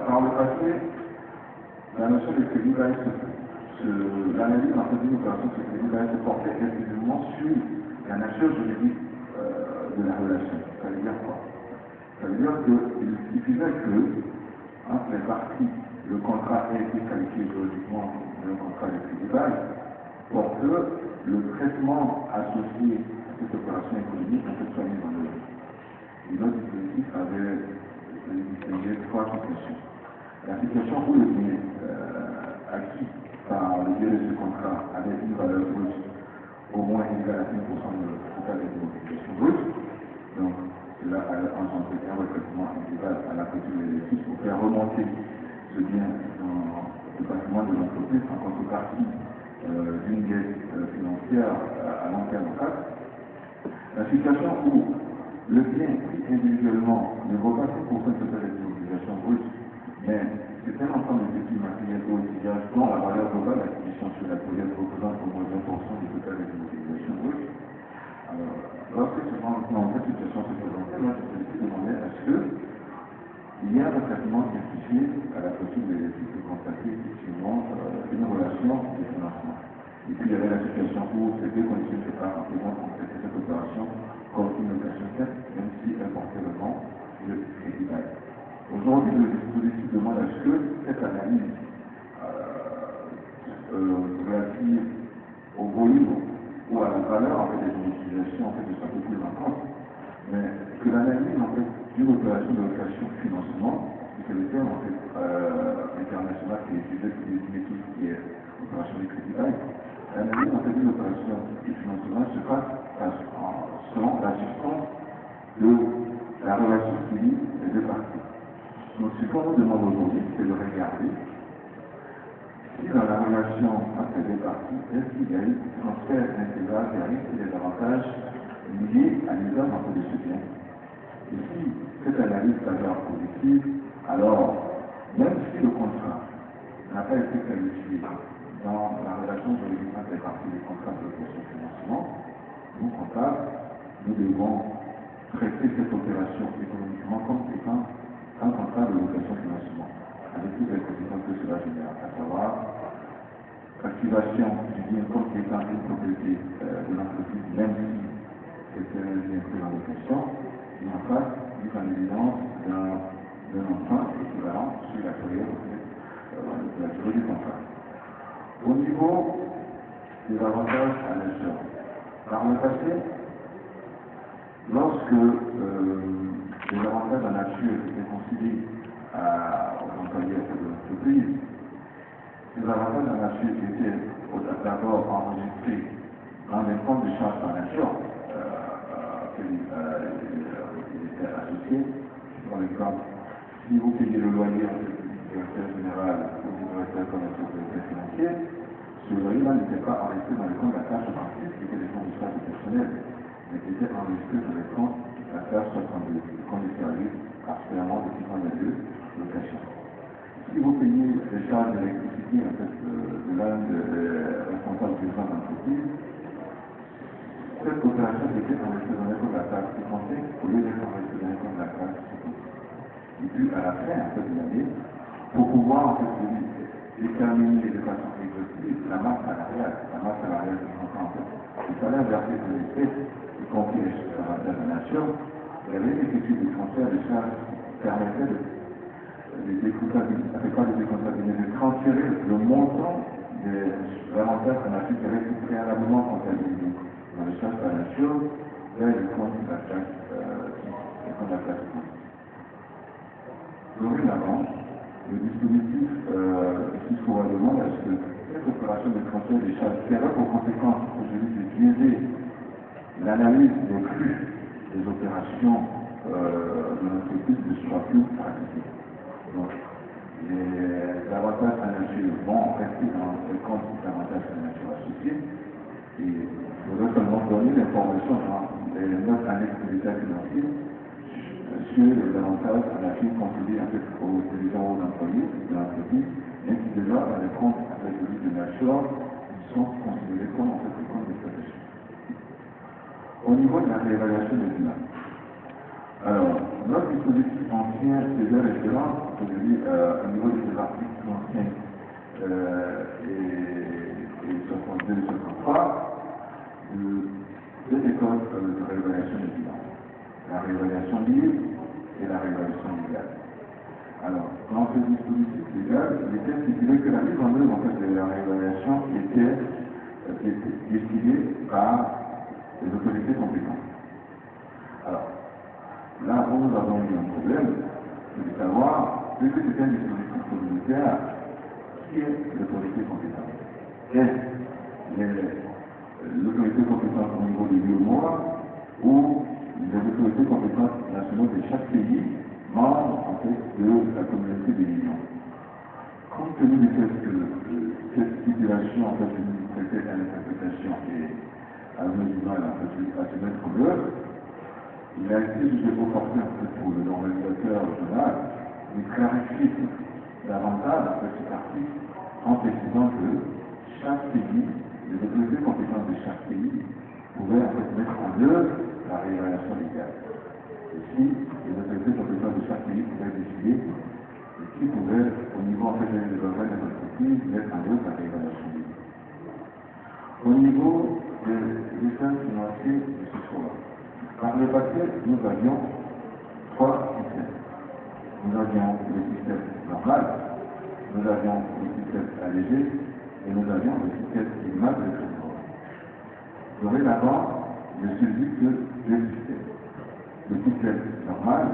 Par le passé, la notion de crédit bail, l'analyse en fait d'une opération de crédit bail se portait exclusivement sur la nature juridique de la relation. Ça veut dire quoi? Ça veut dire qu'il suffisait que, entre les parties, le contrat ait été qualifié juridiquement d'un contrat de crédit bail pour que le traitement associé à cette opération économique en fait soit mis en œuvre. Et notre dispositif avait distingué trois situations. La situation où le bien acquis par le biais de ce contrat avait une valeur brute au moins égale à 5% de total des immobilisations brutes. Donc, cela a engendré un recrutement intégral à la clôture de l'exercice pour faire remonter ce bien dans le patrimoine de l'entreprise en contrepartie d'une dette financière à long terme en face. La situation où le bien pris individuellement ne vaut pas 5% total des immobilisations brutes, mais c'est un ensemble de petits matériels au utilisage dont la valeur globale d'acquisition sur la période représente au moins 20% du total des immobilisations brutes. Alors, lorsque dans cette situation se présentait, moi je me suis demandé à ce qu'il y a un traitement spécifié à la clôture de l'exercice de constater effectivement une relation de financement. Et puis il y avait la situation où ces deux conditions ne pas rapidement compléter cette opération comme une location faite, même si elle portait le nom de crédit bail. Aujourd'hui, le dispositif demande à ce que cette analyse relative au volume ou à la valeur en fait, des utilisations en fait, de soit plus en compte, mais que l'analyse en fait, d'une opération de location financement, c'est le terme en fait, international qui est utilisé pour désigner tout ce qui est opération de crédit bail. L'analyse en fait d'une opération de financement se passe selon la substance de la relation civile des deux parties. Donc ce qu'on nous demande aujourd'hui, c'est de regarder si dans la relation entre les deux parties, est-ce qu'il y a eu transfert intégral des risques et des avantages liés à l'usage en fait de ce bien. Et si cette analyse s'avère positive, alors même si le contrat n'a pas été qualifié dans la relation juridique entre les parties du contrat de location financement, nous, comptables, nous devons traiter cette opération économiquement comme étant un contrat de location financement, avec toutes les conséquences que cela génère, à savoir l'activation du bien comme étant une propriété de l'entreprise, même si c'est un bien pris en location, et en face, mise en évidence d'un emprunt équivalent sur la période de la durée du contrat. Au niveau des avantages à l'achat, par le passé, lorsque les avantages en nature étaient conciliés aux employeurs de l'entreprise, ces avantages en nature étaient d'abord enregistrés dans les comptes de charges par nature qui étaient associés. Par exemple, si vous payez le loyer du directeur général ou du directeur commercial financier, ce loyer-là n'était pas enregistré dans les comptes de la tâche bancaire, qui étaient les comptes de charges personnelles, mais qui étaient enregistrés dans les comptes de la tâche 62, les comptes de service, particulièrement depuis quand il y a eu location. Si vous payez les charges d'électricité en fait, de l'un des responsables du fonds d'entreprise, cette opération était enregistrée dans les comptes de la taxe française au lieu d'être enregistrée dans les comptes de la taxe. Et puis à la fin en fait, de l'année, pour pouvoir en fait, déterminer de façon exhaustive la masse salariale du contrat en fait. Le salaire versé pour les espèces, y compris les avantages de nature, il y avait une étude de transfert de charges qui permettait de transférer le montant des avantages de nature qui avaient été préalablement comptabilisés dans les charges de nature vers le compte de la taxe dorénavant, le dispositif fiscal demande à ce que cette opération de transfert des charges qui aurait pour conséquence aujourd'hui de biaiser l'analyse des flux des opérations de l'entreprise ne soit plus pratiquée. Donc, les avantages à nature vont rester dans le compte des avantages à nature associés et il faudrait seulement donner l'information dans les 9 années de l'état financier sur les avantages à nature contribués en fait aux dirigeants ou aux employés de l'entreprise, mais qui déjà dans les comptes avec le de nature sont considérés comme en fait des comptes d'exploitation. Au niveau de la réévaluation des bilan, Alors, notre dispositif ancien faisait référence, aujourd'hui, au niveau de ces articles anciens et 62 et 63, deux méthodes de réévaluation des bilans. La réévaluation libre et la réévaluation légale. Alors, dans ce dispositif légal, il était stipulé que la mise en œuvre en fait, de la réévaluation était décidée par les autorités compétentes. Alors, là où nous avons eu un problème, c'est de savoir, vu que c'est un dispositif communautaire, qui est l'autorité compétente? Est-ce l'autorité compétente au niveau des UEMOA ou les autorités compétentes nationales de chaque pays membre en fait, de la communauté des millions? Compte tenu du fait que cette stipulation en fait, nous prêtait à l'interprétation et à nos disant à se mettre en œuvre, il a été jugé opportun pour le normalisateur régional de clarifier davantage cet article en précisant que chaque pays, les autorités compétentes de chaque pays, pouvaient en fait mettre en œuvre la réévaluation légale. Et si les autorités compétentes de chaque pays pouvaient décider de qui pouvait, au niveau en fait des organes de l'entreprise, mettre en œuvre la réévaluation légale. Au niveau des états financiers de ce choix, par le passé, nous avions trois systèmes. Nous avions le système normal, nous avions le système allégé et nous avions le système minimal de trésor. Dorénavant, je suis dit que deux systèmes. Le système normal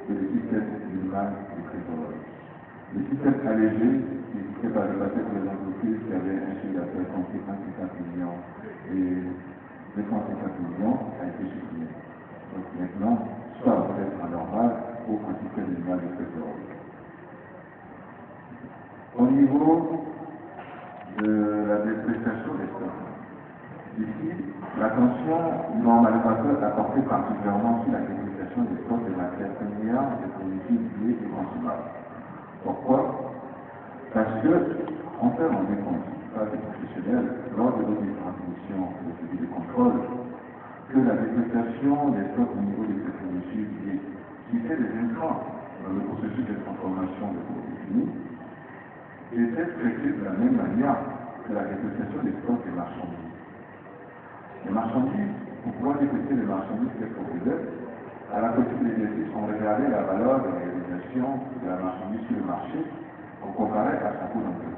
et le système minimal de trésor. Le système allégé, qui était par le passé pour les entreprises qui avaient un chiffre d'affaires compris 150 millions et 250 millions, a été supprimé. Donc maintenant, soit on peut être en normal ou en système minimal de trésorerie. Au niveau de la dépréciation des stocks, ici, l'attention du normalisateur a porté particulièrement sur la dépréciation des stocks de matières premières, de produits liés et consommables. Pourquoi? Parce que, on peut rendre compte, par les professionnels, lors de nos différentes missions de suivi de contrôle, que la dépréciation des stocks au niveau des technologies liées, qui fait des intrants dans le processus de transformation de produits finis, était traitée de la même manière que la dépréciation des stocks des marchandises. Les marchandises, pour pouvoir déprécier les marchandises qu'elles produisaient, à la côté de l'exercice, on regardait la valeur de réalisation de la marchandise sur le marché, on comparait à son coût d'entrée.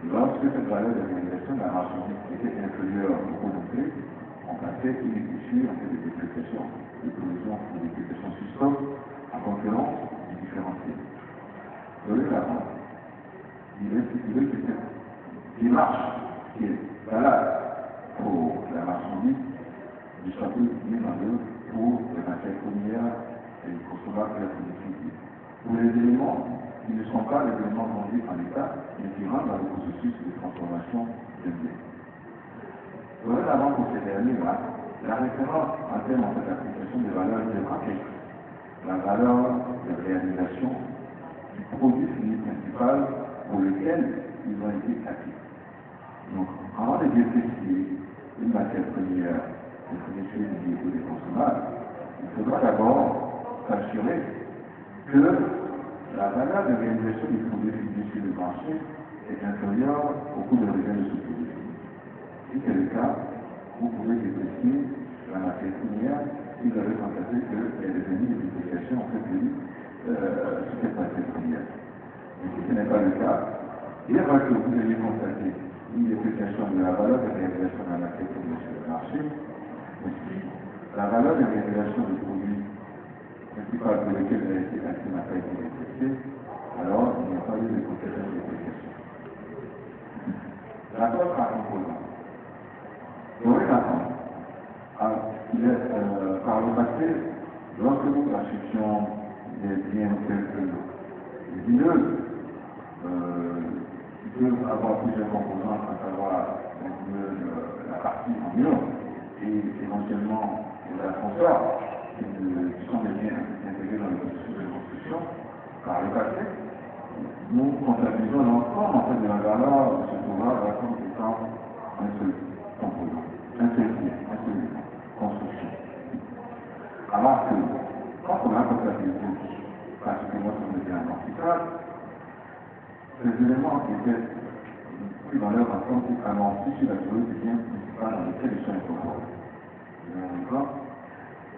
Lorsque cette valeur de réalisation de la marchandise était inférieure au coût d'entrée, on passait une issue en fait de dépréciation, de provision de dépréciation sur stock, en concurrence du différentiel. Dorénavant, il est stipulé que cette démarche qui est valable pour la marchandise du chapitre mise en œuvre pour les matières premières et les consommables de la productivité. Pour les éléments qui ne sont pas les éléments vendus en l'état, mais qui rentrent dans le processus de transformation des biens. Dorénavant pour ces derniers-là, la référence en termes d'application des valeurs devra être la valeur de réalisation du produit fini principal pour lequel ils ont été acquis. Donc, avant de déprécier une matière première, des fournitures liées ou des consommables, il faudra d'abord s'assurer que la valeur de réalisation du produit fini sur le marché est inférieure au coût de revient de ce produit fini. Si c'est le cas, vous pouvez déprécier la matière première si vous avez constaté qu'il y a des années de dépréciation en fait sur cette matière première. Mais si ce n'est pas le cas, il va que vous ayez constaté une dépréciation de la valeur de réalisation de la matière première sur le marché, mais si la valeur de réalisation du produit principal pour lequel elle a été acquis n'a pas été dépréciée, alors il n'y a pas eu de conséquence de dépréciation. Rapport par composant. Dorénavant, par le passé, lorsque nous achetions des biens tels que les vineuses, qui peuvent avoir plusieurs composants, à savoir la partie en mur et éventuellement les ascenseurs, qui sont des biens intégrés dans le processus de construction, par le passé, nous comptabilisons l'ensemble en fait, de la valeur de ce ouvrage comme étant un seul composant, un seul bien, un seul élément, construction. Alors que, et amortissable, ces éléments qui étaient pris dans leur ensemble pour amortir sur la durée du bien principal dans lequel ils sont incorporés.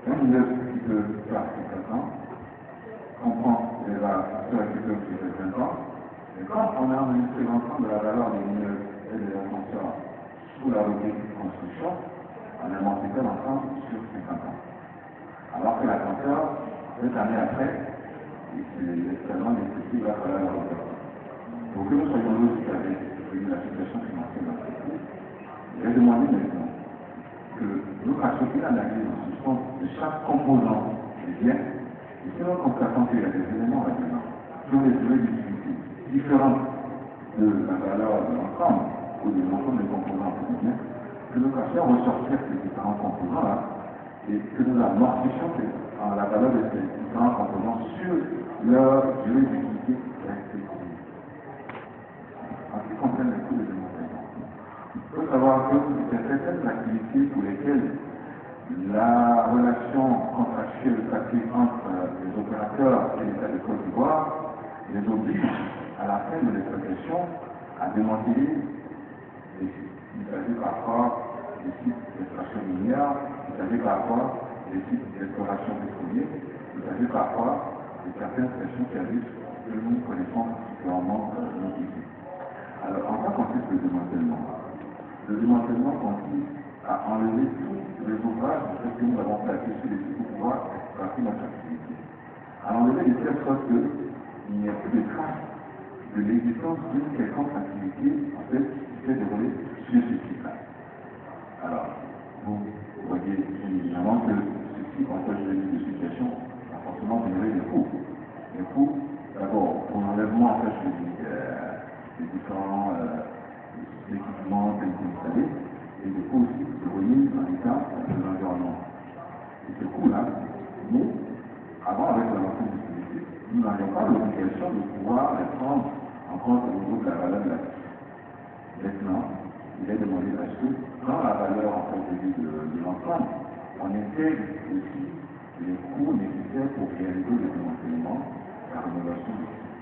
Un immeuble qui peut faire 50 ans comprend déjà sur la culture qui fait 20 ans, et quand on a enregistré l'ensemble de la valeur des immeubles et des ascenseurs sous la rubrique construction, on a amortissé l'ensemble sur 50 ans. Alors que l'ascenseur, 2 années après, c'est extrêmement difficile à travers la hauteur. Pour que nous soyons logiques avec la situation financière de l'entreprise, j'ai demandé maintenant que nous fassions une analyse en substance de chaque composant des biens, et si nous constatons qu'il y a des éléments là-dedans qui ont des durées d'utilité différentes de la valeur de l'ensemble ou de l'ensemble des composants des biens, que nous fassions ressortir ces différents composants-là et que nous amortissions la valeur de ces différents composants sur leur durée d'utilité respective. En ce qui concerne les coûts de démonstration, il faut savoir que il y a certaines activités pour lesquelles la relation contractuelle établie entre les opérateurs et l'État de Côte d'Ivoire les oblige à la fin de l'exploitation à démanteler les sites. Il s'agit parfois des sites d'extraction minière, il s'agit parfois des sites d'exploration pétrolière, il s'agit parfois de certaines stations services que nous connaissons particulièrement ici. Alors, en quoi consiste le démantèlement? Le démantèlement consiste à enlever tous les ouvrages de ce que nous avons placés sur les sites pour pouvoir exploiter notre activité. À enlever de telle sorte qu'il n'y ait plus de traces de l'existence d'une quelconque activité en fait, qui s'est déroulée sur ce site-là. Alors, vous voyez évidemment que ceci, en fait, de situation, a forcément généré des coûts. Les coûts, d'abord, pour l'enlèvement, en fait, des différents équipements qui ont été installés, et des coûts aussi de remise en état de l'environnement. Et ce coût-là, nous, avant, avec la lancée du dispositif, nous n'avions pas l'obligation de pouvoir les prendre en compte au niveau de la valeur de l'actif. Maintenant, il est demandé à ce que, dans la valeur en fait de l'ensemble, on intègre aussi les coûts nécessaires pour réaliser le démantèlement, la rénovation du système.